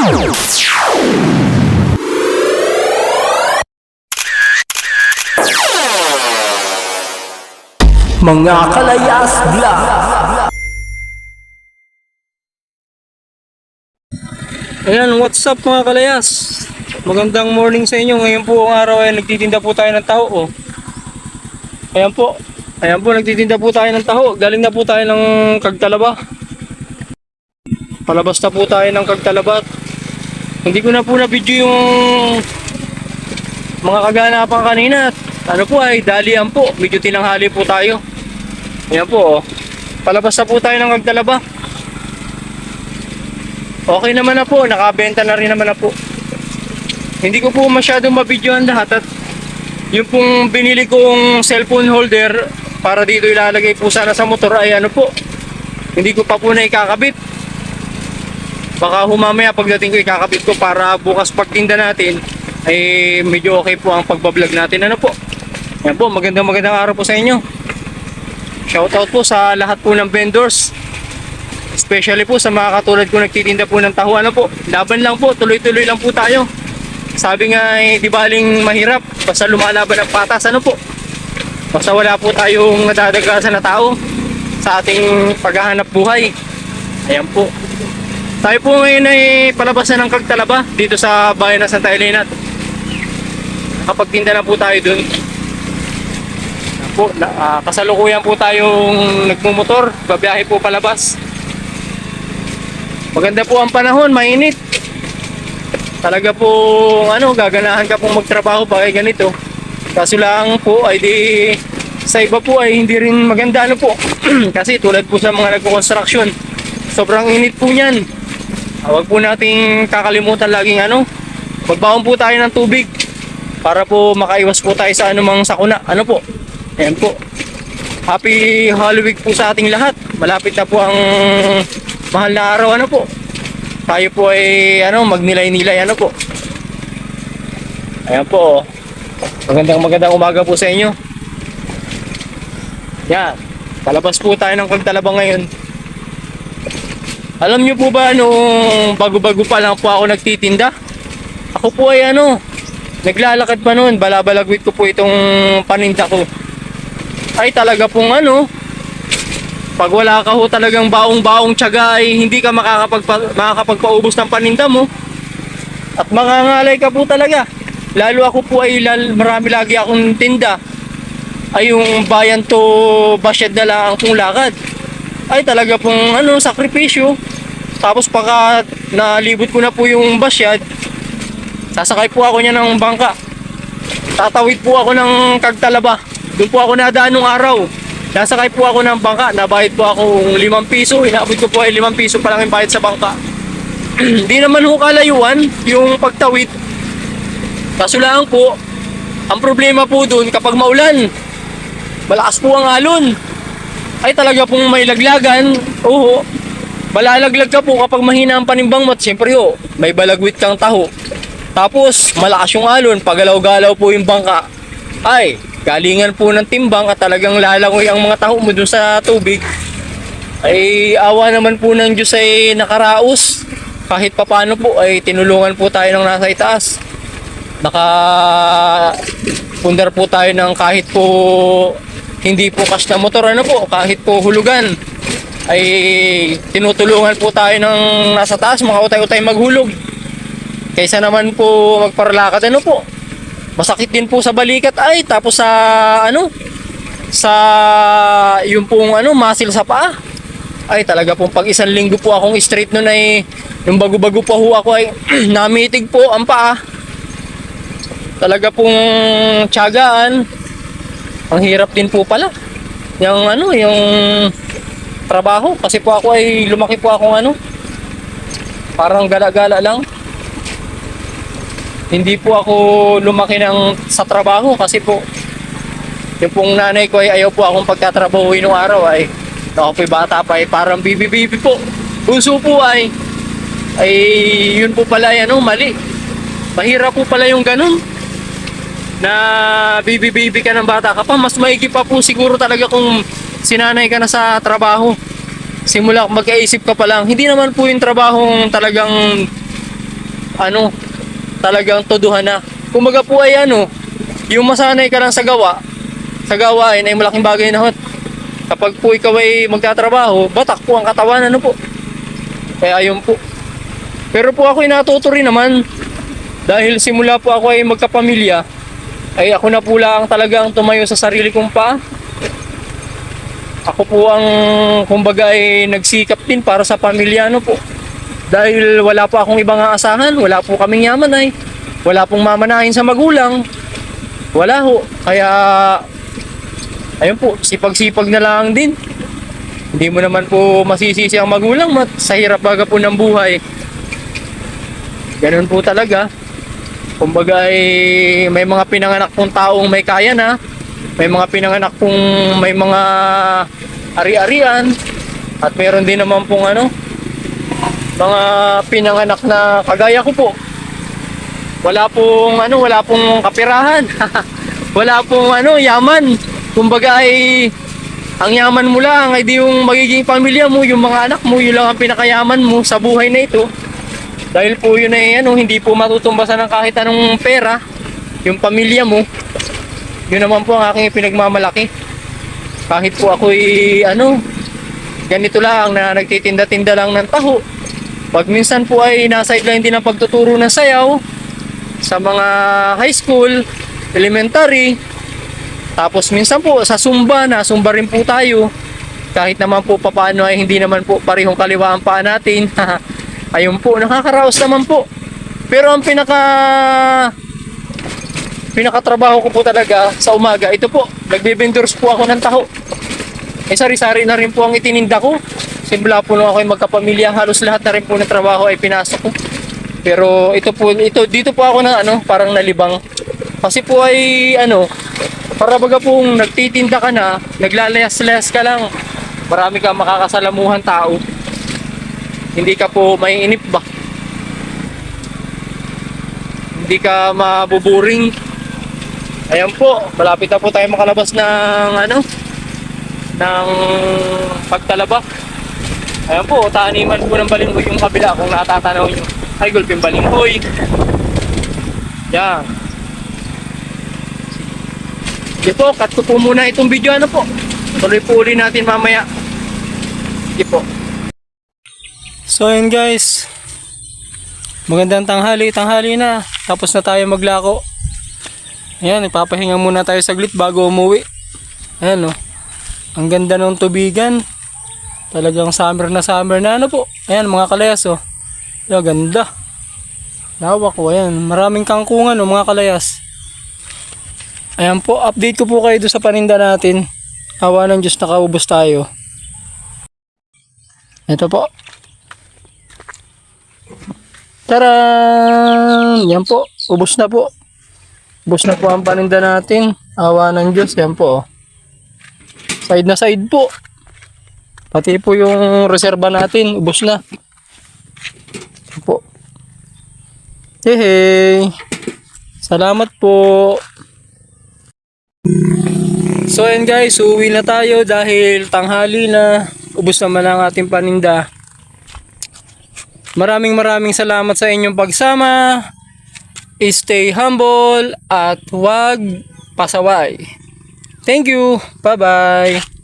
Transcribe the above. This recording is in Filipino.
Mga Kalayas Vlog. Ayan, what's up mga kalayas? Magandang morning sa inyo. Ngayon po ang araw ay nagtitinda po tayo ng taho. Oh. Ayan po. Ayan po, nagtitinda po tayo ng taho. Galing na po tayo ng Kagtalaba. Palabas na po tayo ng Kagtalaba. Hindi ko na po na-video yung mga kaganapan kanina. Ano po ay dalian po. Medyo tinanghali po tayo. Ayan po. Oh. Palabas na po tayo ng Kagtalaba. Okay naman na po, nakabenta na rin naman na po. Hindi ko po masyadong mabidyoan lahat at yung pong binili kong cellphone holder para dito ilalagay po sana sa motor ay ano po, hindi ko pa po na ikakabit. Baka humamaya pagdating ko ikakabit ko para bukas pagtinda natin ay medyo okay po ang pagbablog natin. Ano po? Yan po, magandang araw po sa inyo. Shoutout po sa lahat po ng vendors. Especially po sa mga katulad ko nagtitinda po ng taho. Ano po, laban lang po, tuloy-tuloy lang po tayo. Sabi nga di baling mahirap basta lumalaban ang patas. Ano po, basta wala po tayong nadadagasan na tao sa ating paghahanap buhay. Ayan po, tayo po ngayon ay palabas na ng Kagtalaba dito sa bayan ng Santa Elena. Nakapagtinda na po tayo dun. Ayan po, kasalukuyan po tayong nagmumotor, babiyahe po palabas. Maganda po ang panahon, mainit. Talaga po gaganahan ka pong magtrabaho pa kay ganito. Kaso lang po ay di sa iba po ay hindi rin maganda po. Kasi tulad po sa mga nagko-construction, sobrang init po niyan. Huwag po nating kakalimutan laging magbaon po tayo ng tubig para po makaiwas po tayo sa anumang sakuna. Ano po? Ayan po. Happy Holy Week po sa ating lahat. Malapit na po ang mahal na araw. Ano po, tayo po ay magnilay-nilay. Ano po, ayan po. Magandang umaga po sa inyo. Yan, palabas po tayo ng Kagtalaba ngayon. Alam nyo po ba nung bago-bago pa lang po ako nagtitinda, ako po ay naglalakad pa noon, balabalagwit ko po itong paninda ko. Ay talaga pong pag wala ka ho talagang baong-baong tiyaga ay hindi ka makakapagpaubos ng paninda mo. At mangangalay ka po talaga. Lalo ako po ay marami lagi akong tinda. Ay yung bayan to Basyad na lang pong lakad. Ay talaga pong sakripisyo. Tapos pagka nalibot ko na po yung Basyad, sasakay po ako niya ng bangka. Tatawid po ako ng Kagtalaba. Doon po ako nadaan nung araw. Nasakay po ako ng bangka, nabayad po ako 5 piso, inaabot ko po ay 5 piso pa lang yung bayad sa bangka. Hindi naman ho kalayuan yung pagtawid. Kaso lang po, ang problema po doon kapag maulan, malakas po ang alon, ay talaga pong may laglagan. Oo, malalaglag ka po kapag mahina ang panimbang mo. Siyempre may balagwit kang taho. Tapos malakas yung alon, pagalaw-galaw po yung bangka, ay galingan po ng timbang at talagang lalangoy ang mga taho mo dun sa tubig. Ay awa naman po ng Diyos ay nakaraos. Kahit papano po ay tinulungan po tayo ng nasa itaas. Nakapundar po tayo ng kahit po hindi po cash na motor. Kahit po hulugan ay tinutulungan po tayo ng nasa taas, makautay-utay maghulog. Kaysa naman po magparalakad po. Masakit din po sa balikat ay tapos sa sa yung pong muscle sa paa. Ay talaga pong pag 1 linggo po akong straight noon ay yung bago-bago pa ho ako ay namitig po ang paa. Talaga pong tiyagaan. Ang hirap din po pala. Yung yung trabaho kasi po ako ay lumaki po akong parang gala-gala lang. Hindi po ako lumaki sa trabaho kasi po yung pong nanay ko ay ayaw po akong pagtatrabahuin nung araw ay ako po'y bata pa ay parang bibi-bibi po. Bunso po ay yun po pala mali. Mahirap po pala yung ganun na bibi-bibi ka ng bata ka pa. Mas maigi pa po siguro talaga kung sinanay ka na sa trabaho. Simula magkaisip ka pa lang. Hindi naman po yung trabahong talagang ano, talagang toduhan na. Kumbaga po ay ano, yung masanay ka lang sa gawain ay malaking bagay na hot. Kapag po ikaw ay magtatrabaho, batak po ang katawan, ano po. Kaya ayun po. Pero po ako ay natuto rin naman. Dahil simula po ako ay magkapamilya, ay ako na po lang talagang tumayo sa sarili kong paa. Ako po ang kumbaga ay nagsikap din para sa pamilya, ano po. Dahil wala po akong ibang aasahan, wala po kaming yaman ay. Wala pong mamanahin sa magulang. Wala ho. Kaya ayun po, sipag-sipag na lang din. Hindi mo naman po masisisi ang magulang sa hirap baga po ng buhay. Ganun po talaga. Kumbaga ay may mga pinanganak pong taong may kaya na. May mga pinanganak pong may mga ari-arian. At meron din naman pong ano, mga pinanganak na kagaya ko po. Wala pong kapirahan. Wala pong yaman. Kumbaga ay ang yaman mo lang ay di yung magiging pamilya mo, yung mga anak mo, yun lang ang pinakayaman mo sa buhay na ito. Dahil po yun ay hindi po matutumbasan ng kahit anong pera, yung pamilya mo. Yun naman po ang aking pinagmamalaki. Kahit po ako'y ganito lang na nagtitinda-tinda lang ng taho. Pag minsan po ay na-sideline din ang pagtuturo ng sayaw sa mga high school, elementary. Tapos minsan po sa Zumba rin po tayo. Kahit naman po papaano ay hindi naman po parehong kaliwa ang paa natin. Ayun po, nakakaraos naman po. Pero ang pinakatrabaho ko po talaga sa umaga, ito po, nagbe-vendors po ako ng taho. Sari-sari na rin po ang itininda ko. Simula po nung ako ay magkapamilya, halos lahat na rin po ng trabaho ay pinasok ko. Pero dito po ako na parang nalibang. Kasi po ay para baga pong nagtitinda ka na, naglalayas-layas ka lang. Marami kang makakasalamuhan tao. Hindi ka po maiinip ba? Hindi ka mabuburing. Ayan po, malapit na po tayo makalabas ng ng pagtalaba. Ayan po, taniman po ng balinghoy yung kabila kung natatanaw nyo. Ay, gulping balinghoy. Yan. Sige po, cut ko po muna itong video po. Tuloy po uli natin mamaya. Sige po. So yun guys, magandang tanghali na. Tapos na tayo maglako. Ayan, ipapahinga muna tayo saglit bago umuwi. Ayan ang ganda ng tubigan. Talagang summer na po. Ayan mga kalayas Ayan, ganda. Lawak ayan. Maraming kangkungan mga kalayas. Ayan po, update ko po kayo doon sa paninda natin. Awa ng Diyos, nakaubos tayo. Ito po. Taran! Yan po, ubos na po. Ubos na po ang paninda natin. Awa ng Diyos, yan po. Side na side po. Pati po yung reserba natin, ubos na. Yan po. Hey! Salamat po. So ayan guys, uwi na tayo dahil tanghali na. Ubos naman ang ating paninda. Maraming salamat sa inyong pagsama. Stay humble at huwag pasaway. Thank you. Bye bye.